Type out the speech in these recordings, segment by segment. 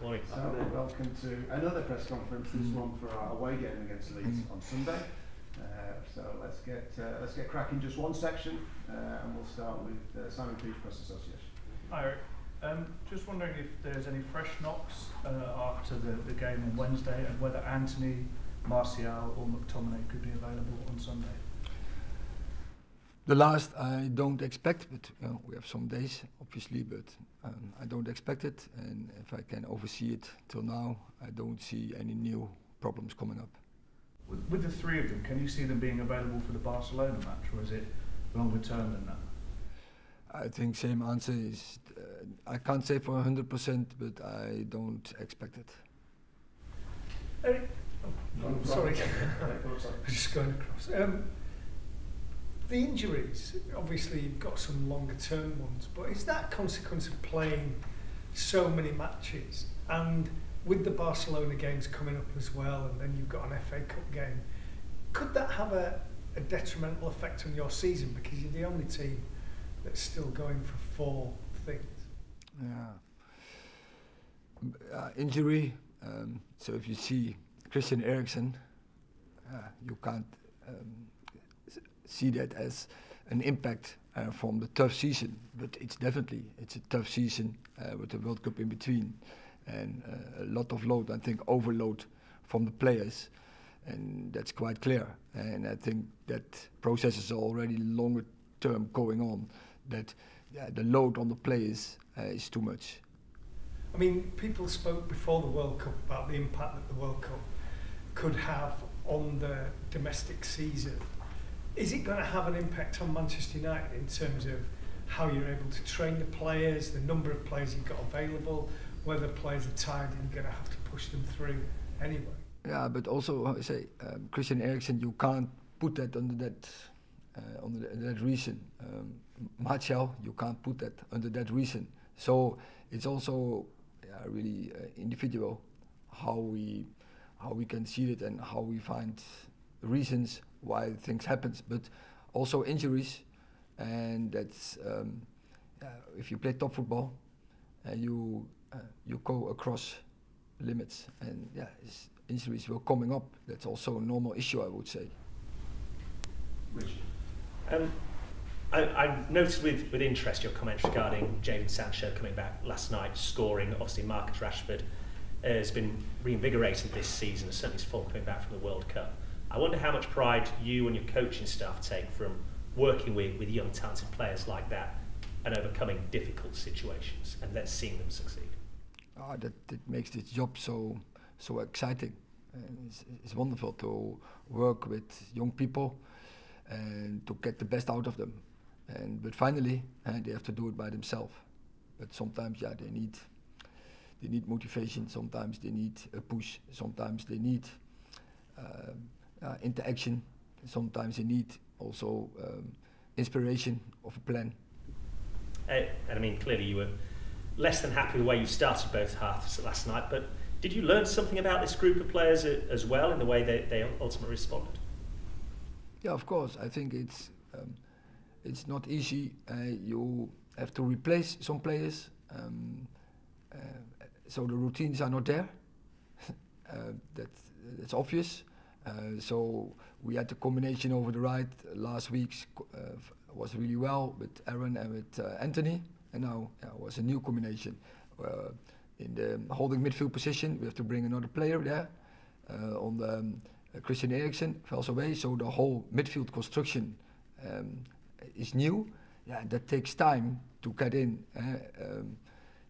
Morning. So, welcome to another press conference, this one for our away game against Leeds on Sunday. So let's get cracking. Just one section, and we'll start with Simon Peach Press Association. Hi Eric. Just wondering if there's any fresh knocks after the game on Wednesday, and whether Anthony, Martial or McTominay could be available on Sunday. The last I don't expect, but we have some days obviously, but I don't expect it, and if I can oversee it till now, I don't see any new problems coming up. With the three of them, can you see them being available for the Barcelona match, or is it longer term than that? I think same answer is, I can't say for 100%, but I don't expect it. Eric, sorry, just going across. The injuries, obviously you've got some longer term ones, but is that a consequence of playing so many matches? And with the Barcelona games coming up as well, and then you've got an FA Cup game, could that have a detrimental effect on your season, because you're the only team that's still going for 4 things? Yeah. Injury, so if you see Christian Eriksen, you can't see that as an impact from the tough season, but it's a tough season with the World Cup in between, and a lot of load, I think overload from the players, and that's quite clear. And I think that process is already longer term going on, that the load on the players is too much. I mean, people spoke before the World Cup about the impact that the World Cup could have on the domestic season. Is it going to have an impact on Manchester United in terms of how you're able to train the players, the number of players you've got available, whether players are tired and you're going to have to push them through anyway? Yeah, but also, I say, Christian Eriksen, you can't put that under that reason. Martial, you can't put that under that reason. So it's also really individual how we can see it and how we find reasons why things happen. But also injuries, and that's if you play top football, you go across limits, and injuries will coming up. That's also a normal issue, I would say. I noticed with interest your comments regarding Jadon Sancho coming back last night, scoring. Obviously, Marcus Rashford has been reinvigorated this season, certainly his form coming back from the World Cup. I wonder how much pride you and your coaching staff take from working with young talented players like that and overcoming difficult situations and then seeing them succeed. That makes this job so exciting. And it's wonderful to work with young people and to get the best out of them. But finally, they have to do it by themselves. But sometimes, they need motivation. Sometimes they need a push. Sometimes they need interaction. Sometimes they need also inspiration of a plan. And I mean, clearly you were less than happy with the way you started both halves last night, but did you learn something about this group of players as well in the way they ultimately responded? Yeah, of course. I think it's not easy. You have to replace some players, so the routines are not there. That's obvious. So we had the combination over the right last week was really well with Aaron and with Anthony, and now was a new combination. In the holding midfield position, we have to bring another player there. On the Christian Eriksen falls away, so the whole midfield construction is new. That takes time to get in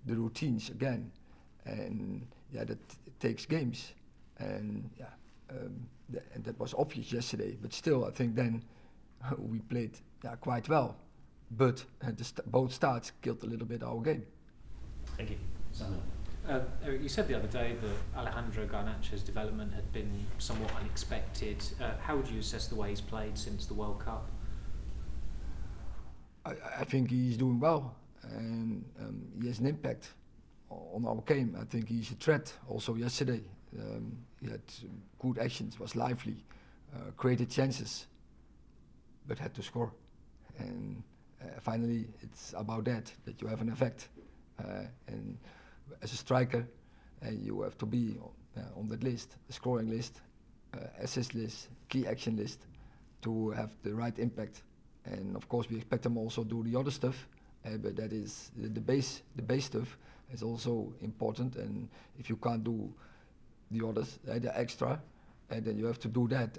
the routines again, and that takes games. And and that was obvious yesterday, but still I think then we played quite well, but both starts killed a little bit our game. Thank you. Erik, you said the other day that Alejandro Garnacho's development had been somewhat unexpected. How would you assess the way he's played since the World Cup? I think he's doing well, and he has an impact on our game. I think he's a threat also yesterday. He had good actions, was lively, created chances, but had to score. And finally, it's about that you have an effect. And as a striker, you have to be on that list, the scoring list, assist list, key action list, to have the right impact. And of course we expect them also do the other stuff, but that is the base stuff is also important. And if you can't do the others, the extra, then you have to do that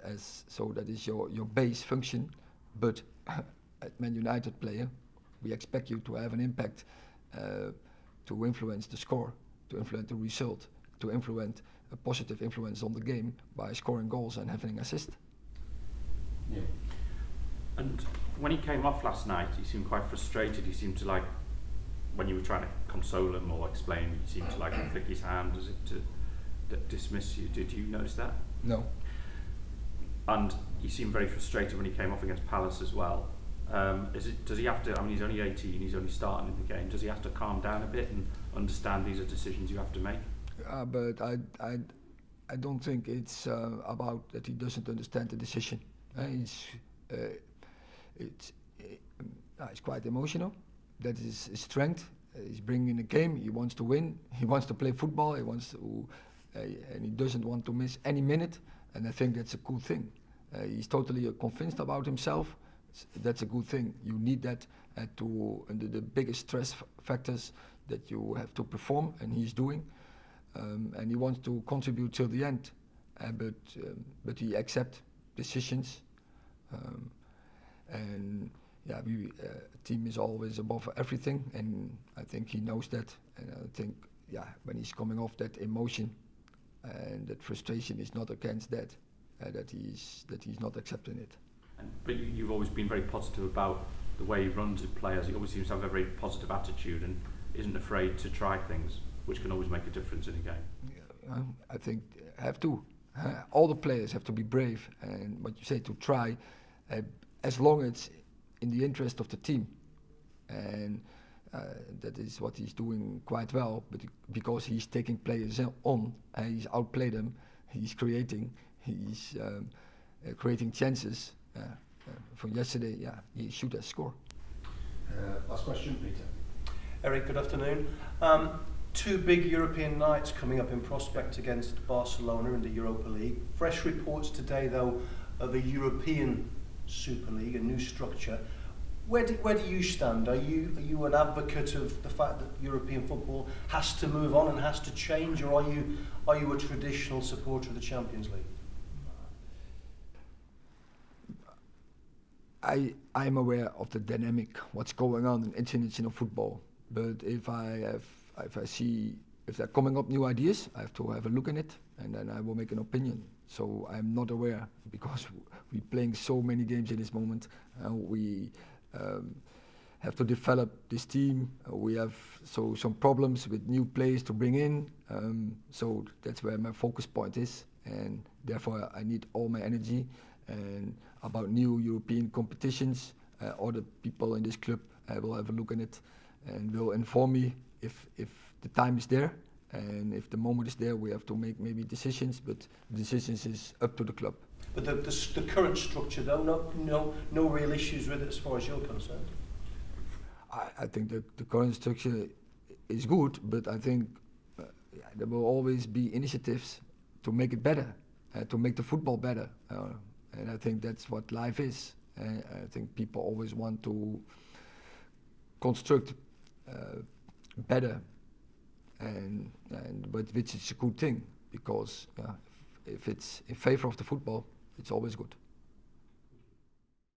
so that is your base function. But at Man United player, we expect you to have an impact, to influence the score, to influence the result, to influence a positive influence on the game by scoring goals and having assist. Yeah. And when he came off last night, he seemed quite frustrated. He seemed to, like, when you were trying to console him or explain, he seemed to like flick his hand as if to dismiss you. Did you notice that? No. And he seemed very frustrated when he came off against Palace as well. Does he have to, I mean, he's only 18, he's only starting in the game, does he have to calm down a bit and understand these are decisions you have to make? But I don't think it's about that he doesn't understand the decision. It's quite emotional. That is his strength. He's bringing in a game. He wants to win. He wants to play football. He wants to, and he doesn't want to miss any minute. And I think that's a cool thing. He's totally convinced about himself. That's a good thing. You need that under the biggest stress factors that you have to perform, and he's doing. And he wants to contribute till the end. But he accepts decisions. And yeah, team is always above everything, and I think he knows that. And I think, yeah, when he's coming off that emotion and that frustration is not against that, that he's not accepting it. But you've always been very positive about the way he runs his players. He always seems to have a very positive attitude and isn't afraid to try things, which can always make a difference in a game. Yeah, I think have to. All the players have to be brave, and what you say, to try, as long as it's in the interest of the team. And that is what he's doing quite well, but because he's taking players on, he's outplayed them, he's creating chances. From yesterday, yeah, he should have scored. Last question, Peter. Erik, good afternoon. 2 big European nights coming up in prospect against Barcelona in the Europa League. Fresh reports today, though, of a European Super League, a new structure. Where do you stand? Are you an advocate of the fact that European football has to move on and has to change, or are you a traditional supporter of the Champions League? I'm aware of the dynamic, what's going on in international football. But if they're coming up new ideas, I have to have a look in it, and then I will make an opinion. So I'm not aware, because we're playing so many games in this moment. We have to develop this team. We have some problems with new players to bring in. So that's where my focus point is, and therefore I need all my energy. And about new European competitions, other people in this club will have a look in it and will inform me if the time is there, and if the moment is there. We have to make maybe decisions, but decisions is up to the club. But the current structure, though, no real issues with it as far as you're concerned? I think the current structure is good, but I think there will always be initiatives to make it better, to make the football better. And I think that's what life is. I think people always want to construct better, but which is a good thing, because if it's in favor of the football, it's always good.